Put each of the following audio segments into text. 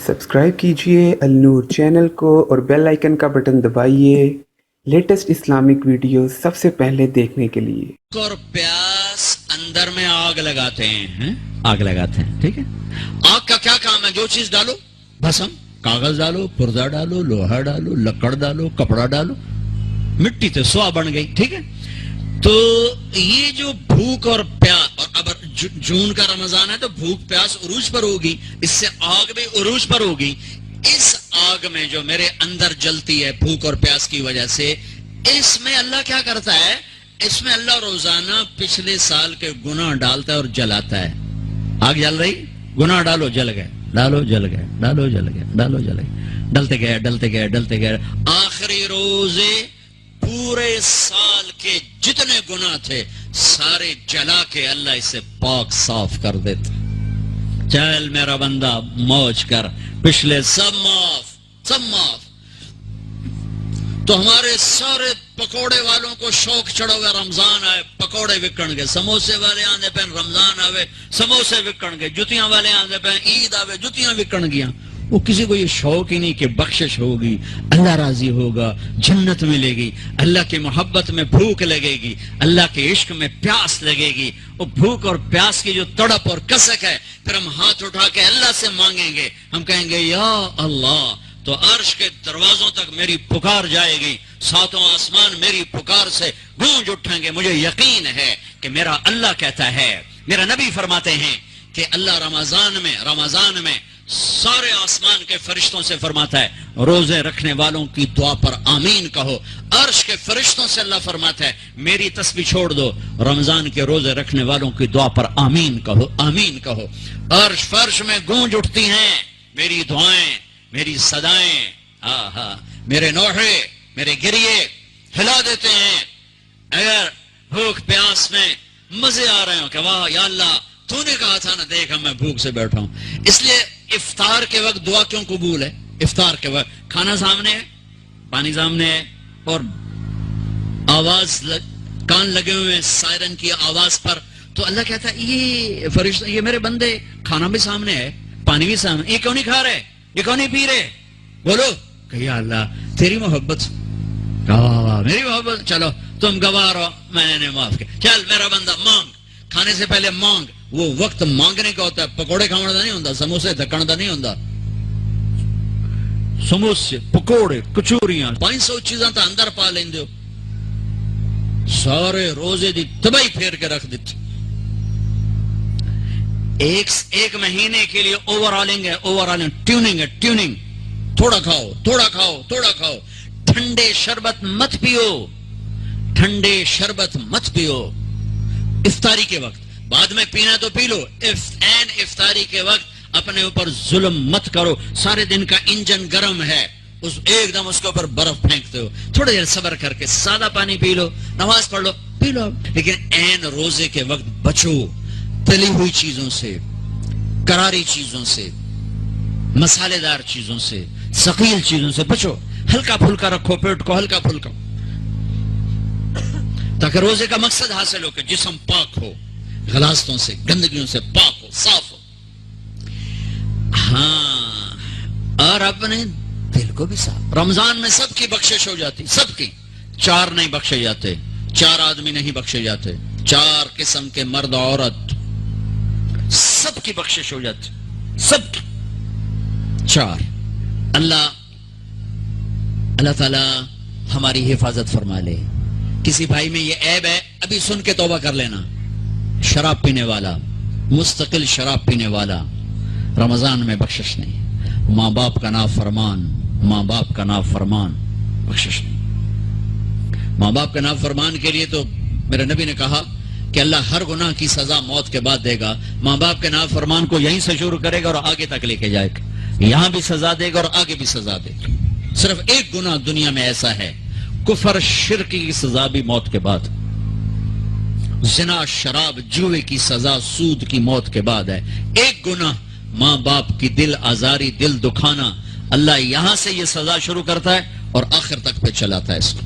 Subscribe कीजिए Al Noor channel को और बेल आइकन का बटन दबाइए लेटेस्ट इस्लामिक वीडियो सबसे पहले देखने के लिए। और प्यास अंदर में आग लगाते हैं, आग लगाते हैं, ठीक है। आग का क्या काम है? जो चीज डालो, भस्म, कागज डालो, पुर्जा डालो, लोहा डालो, लकड़ डालो, कपड़ा डालो, मिट्टी तो सुआ बन गई, ठीक है। तो ये जो भूख और प्यास, और अब जून का रमजान है तो भूख प्यास उरूज पर होगी, इससे आग भी उरूज पर होगी। इस आग में जो मेरे अंदर जलती है भूख और प्यास की वजह से, इसमें अल्लाह क्या करता है? इसमें अल्लाह रोजाना पिछले साल के गुनाह डालता है और जलाता है। आग जल रही, गुनाह डालो, जल गए, डालो, जल गए, डालो, जल गए, डालो, जल गए, डलते गए, डलते गए, डलते गए। आखिरी रोजे पूरे साल के जितने गुनाह थे सारे जला के अल्लाह इसे पाक साफ कर देता। चल मेरा बंदा मौज कर, पिछले सब माफ, सब माफ। तो हमारे सारे पकोड़े वालों को शौक चढ़ा हुआ, रमजान आए पकोड़े विकण गए, समोसे वाले आंदे पे रमजान आवे समोसे विकण गए, जुतियां वाले आंदे पे ईद आवे जुतियां विकण गया। वो किसी को ये शौक ही नहीं कि बख्शिश होगी, अल्लाह राजी होगा, जन्नत मिलेगी, अल्लाह की मोहब्बत में भूख लगेगी, अल्लाह के इश्क में प्यास लगेगी। वो भूख और प्यास की जो तड़प और कसक है, फिर हम हाथ उठा के अल्लाह से मांगेंगे, हम कहेंगे या अल्लाह, तो अर्श के दरवाजों तक मेरी पुकार जाएगी, सातों आसमान मेरी पुकार से गूंज उठेंगे। मुझे यकीन है कि मेरा अल्लाह कहता है, मेरा नबी फरमाते हैं कि अल्लाह रमजान में सारे आसमान के फरिश्तों से फरमाता है, रोजे रखने वालों की दुआ पर आमीन कहो। अर्श के फरिश्तों से अल्लाह फरमाता है, मेरी तस्बीह छोड़ दो, रमजान के रोजे रखने वालों की दुआ पर आमीन कहो, आमीन कहो। अर्श फर्श में गूंज उठती हैं मेरी दुआएं, मेरी सदाएं, आहा, मेरे नोहे, मेरे गिरिए हिला देते हैं। अगर भूख प्यास में मजे आ रहे हो कि वाह या अल्लाह, तूने कहा था ना, देखा मैं भूख से बैठा हूं। इसलिए इफ्तार के वक्त दुआ क्यों कबूल है? इफ्तार के वक्त खाना सामने है, पानी सामने है, और आवाज कान लगे हुए हैं सायरन की आवाज पर, तो अल्लाह कहता है ये फरिश्ता, ये मेरे बंदे, खाना भी सामने है, पानी भी सामने, ये क्यों नहीं खा रहे, ये क्यों नहीं पी रहे? बोलो कहिए अल्लाह तेरी मोहब्बत, मेरी मोहब्बत, चलो तुम गवाह रहो, मैंने माफ किया। चल मेरा बंदा मांग, खाने से पहले मांग। वो वक्त मांगने का होता है, पकोड़े खाने का नहीं होता, समोसे धक्कण का नहीं होता। समोसे, पकोड़े, कचोरियां, 500 चीजा तो अंदर पा लेंदे हो, सारे रोजे दी तबाही फेर के रख दी। एक महीने के लिए ओवरऑलिंग है, ओवरऑलिंग, ट्यूनिंग है, ट्यूनिंग। थोड़ा खाओ, थोड़ा खाओ, थोड़ा खाओ। ठंडे शरबत मत पियो, ठंडे शरबत मत पियो इफ्तारी के वक्त। बाद में पीना तो पी लो, इफ्तारी के वक्त अपने ऊपर जुल्म मत करो। सारे दिन का इंजन गर्म है, उस एकदम उसके ऊपर बर्फ फेंकते हो। थोड़ी देर सब्र करके सादा पानी पी लो, नमाज पढ़ लो, पी लो, लेकिन ऐन रोजे के वक्त बचो तली हुई चीजों से, करारी चीजों से, मसालेदार चीजों से, सकील चीजों से बचो। हल्का फुल्का रखो पेट को, हल्का फुल्का, ताकि रोजे का मकसद हासिल हो कि जिस्म पाक हो, गलास्तों से, गंदगियों से पाक हो, साफ हो। हाँ, और अपने दिल को भी साफ। रमजान में सबकी बख्शिश हो जाती, सबकी। 4 नहीं बख्शे जाते, 4 आदमी नहीं बख्शे जाते, 4 किस्म के मर्द औरत, सबकी बख्शिश हो जाती, सबकी। 4। अल्लाह ताला हमारी हिफाजत फरमा ले। किसी भाई में ये ऐब है, अभी सुन के तौबा कर लेना। शराब पीने वाला, मुस्तकिल शराब पीने वाला, रमजान में बख्शिश नहीं। माँ बाप का नाफरमान, माँ बाप का नाफरमान, बख्शिश नहीं। माँ बाप का नाफरमान के लिए तो मेरे नबी ने कहा कि अल्लाह हर गुनाह की सजा मौत के बाद देगा। माँ बाप के नाफरमान को यहीं से शुरू करेगा और आगे तक लेके जाएगा, यहां भी सजा देगा और आगे भी सजा देगा। सिर्फ एक गुनाह दुनिया में ऐसा है, कुफर शिर्क की सजा भी मौत के बाद, जिना शराब जुए की सजा सूद की मौत के बाद है। एक गुनाह माँ बाप की दिल आजारी, दिल दुखाना, अल्लाह यहां से ये सजा शुरू करता है और आखिर तक पे चलाता है इसको।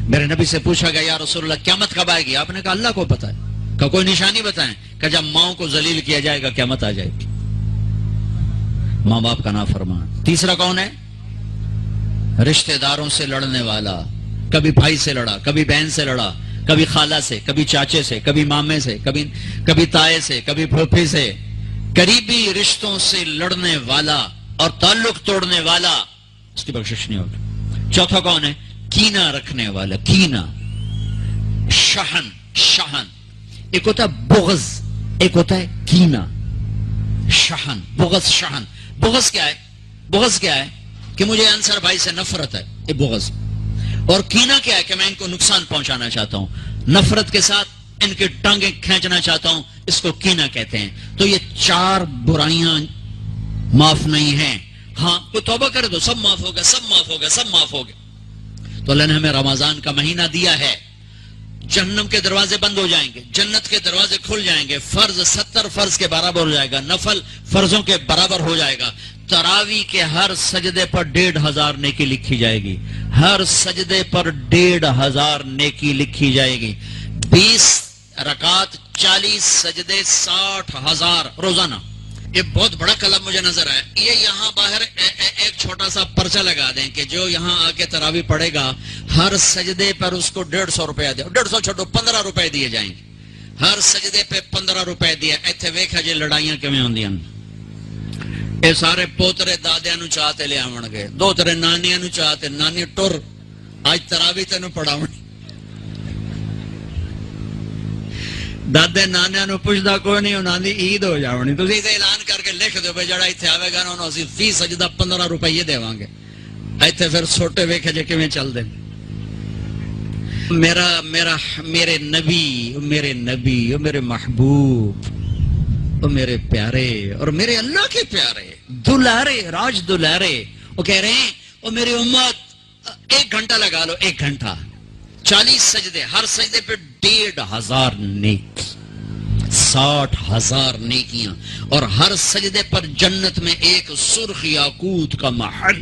मेरे नबी से पूछा गया या रसूलल्लाह क़यामत कब आएगी? आपने कहा अल्लाह को पता है। का कोई निशानी बताएं? कि जब माओ को जलील किया जाएगा क़यामत आ जाएगी। माँ बाप का नाफरमान। तीसरा कौन है? रिश्तेदारों से लड़ने वाला, कभी भाई से लड़ा, कभी बहन से लड़ा, कभी खाला से, कभी चाचे से, कभी मामे से, कभी ताए से, कभी फूफी से, करीबी रिश्तों से लड़ने वाला और ताल्लुक तोड़ने वाला, उसकी बख्शिश नहीं होगी। चौथा कौन है? कीना रखने वाला, कीना, शहन, शहन। एक होता है बुग़्ज़, एक होता है कीना। शहन, बुग़्ज़, शहन। बुग़्ज़ क्या है? बुग़्ज़ क्या है? कि मुझे अंसर भाई से नफरत है, ये बुग़्ज़। और कीना क्या है? कि मैं इनको नुकसान पहुंचाना चाहता हूं, नफरत के साथ इनकी टांगे खींचना चाहता हूं, इसको कीना कहते हैं। तो ये चार बुराइयां माफ नहीं हैं। हाँ, कोई तौबा करे तो सब माफ हो गया, सब माफ हो गया, सब माफ हो गया। तो अल्लाह ने हमें रमजान का महीना दिया है, जहन्नम के दरवाजे बंद हो जाएंगे, जन्नत के दरवाजे खुल जाएंगे, फर्ज 70 फर्ज के बराबर हो जाएगा, नफल फर्जों के बराबर हो जाएगा। तरावी के हर सजदे पर 1500 नेकी लिखी जाएगी, हर सजदे पर 1500 नेकी लिखी जाएगी। 20 रकात, 40 सजदे, 60,000 रोजाना। ये बहुत बड़ा कलम मुझे नजर आया। ये यहाँ बाहर एक छोटा सा पर्चा लगा दें कि जो यहाँ आके तरावी पड़ेगा, हर सजदे पर उसको 150 रुपया दे, 150 छोड़ो, 15 रुपए दिए जाएंगे। हर सजदे पे 15 रुपए दिए। इत्थे वेखा जी लड़ाइयां किवें होंदियां। ये सारे पोतरे दादियां नूं चाह ते ले आवणगे, दोतरे नानियां नूं चाह ते, नानी टुर आज तरावी तेनू पढ़ावणी। दादे नानियां नूं पुछदा कोई नहीं, उन्हां दी ईद हो जावणी। तुसीं इहदा ऐलान करके लिख दो भाई जड़ा इत्थे आवेगा ना उन्हां असीं फी सजदा 15 रुपये देवांगे। इत्थे फिर सोटे वेखे जे किवें चलदे। मेरा मेरा मेरे नबी, मेरे नबी, मेरे महबूब, वो मेरे प्यारे और मेरे अल्लाह के प्यारे दुलारे, राज दुलारे, वो कह रहे हैं वो मेरी उम्मत 1 घंटा लगा लो, 1 घंटा, 40 सजदे, हर सजदे पे 1500 नेकी, 60,000 नेकियां, और हर सजदे पर जन्नत में एक सुर्ख याकूत का महल,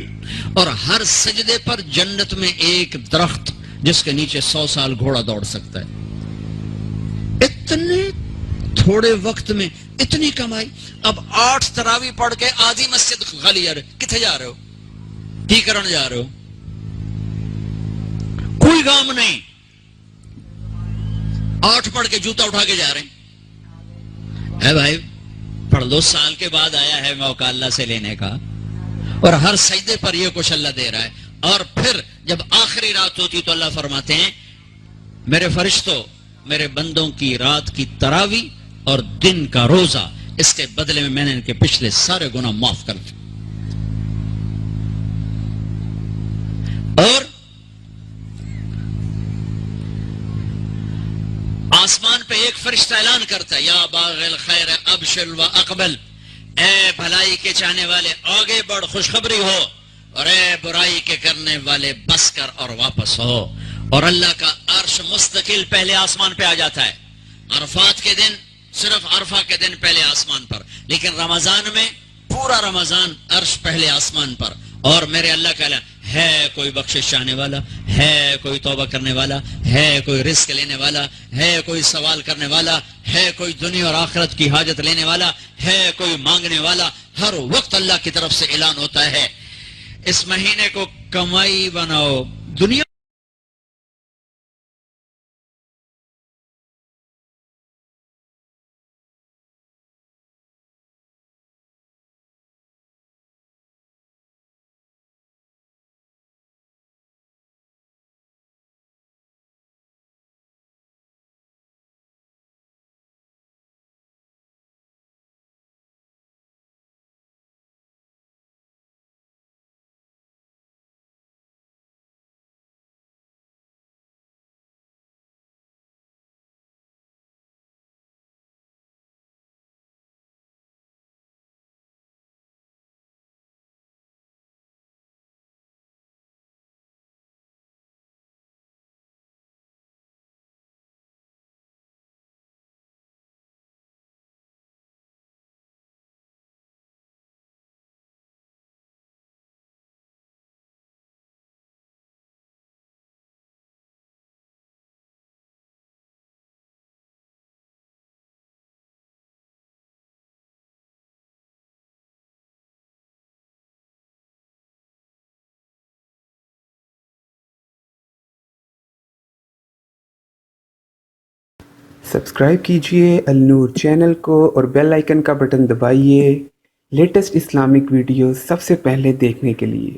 और हर सजदे पर जन्नत में एक दरख्त जिसके नीचे 100 साल घोड़ा दौड़ सकता है। इतने थोड़े वक्त में इतनी कमाई। अब 8 तरावी पढ़ के आधी मस्जिद खाली जा रहे, किथे जा रहे हो? की करन जा रहे हो? कोई काम नहीं, 8 पढ़ के जूता उठा के जा रहे हैं। है भाई, पढ़ लो, साल के बाद आया है मौका अल्लाह से लेने का, और हर सजदे पर ये कुछ अल्लाह दे रहा है। और फिर जब आखिरी रात होती तो अल्लाह फरमाते हैं, मेरे फरिश्तों, मेरे बंदों की रात की तरावी और दिन का रोजा, इसके बदले में मैंने इनके पिछले सारे गुनाह माफ कर दिए। और आसमान पे एक फरिश्ता ऐलान करता है, या बागिल खैर अबशिर व अकबल, ए भलाई के चाहने वाले आगे बढ़, खुशखबरी हो, और ए बुराई के करने वाले बस कर और वापस हो। और अल्लाह का अर्श मुस्तकिल पहले आसमान पे आ जाता है। अरफात के दिन सिर्फ अरफा के दिन पहले आसमान पर, लेकिन रमजान में पूरा रमजान अर्श पहले आसमान पर। और मेरे अल्लाह का है कोई बख्शिश चाहने वाला, है कोई तौबा करने वाला, है कोई रिस्क लेने वाला, है कोई सवाल करने वाला, है कोई दुनिया और आखिरत की हाजत लेने वाला, है कोई मांगने वाला। हर वक्त अल्लाह की तरफ से ऐलान होता है, इस महीने को कमाई बनाओ। दुनिया सब्सक्राइब कीजिए अलनूर चैनल को और बेल आइकन का बटन दबाइए लेटेस्ट इस्लामिक वीडियो सबसे पहले देखने के लिए।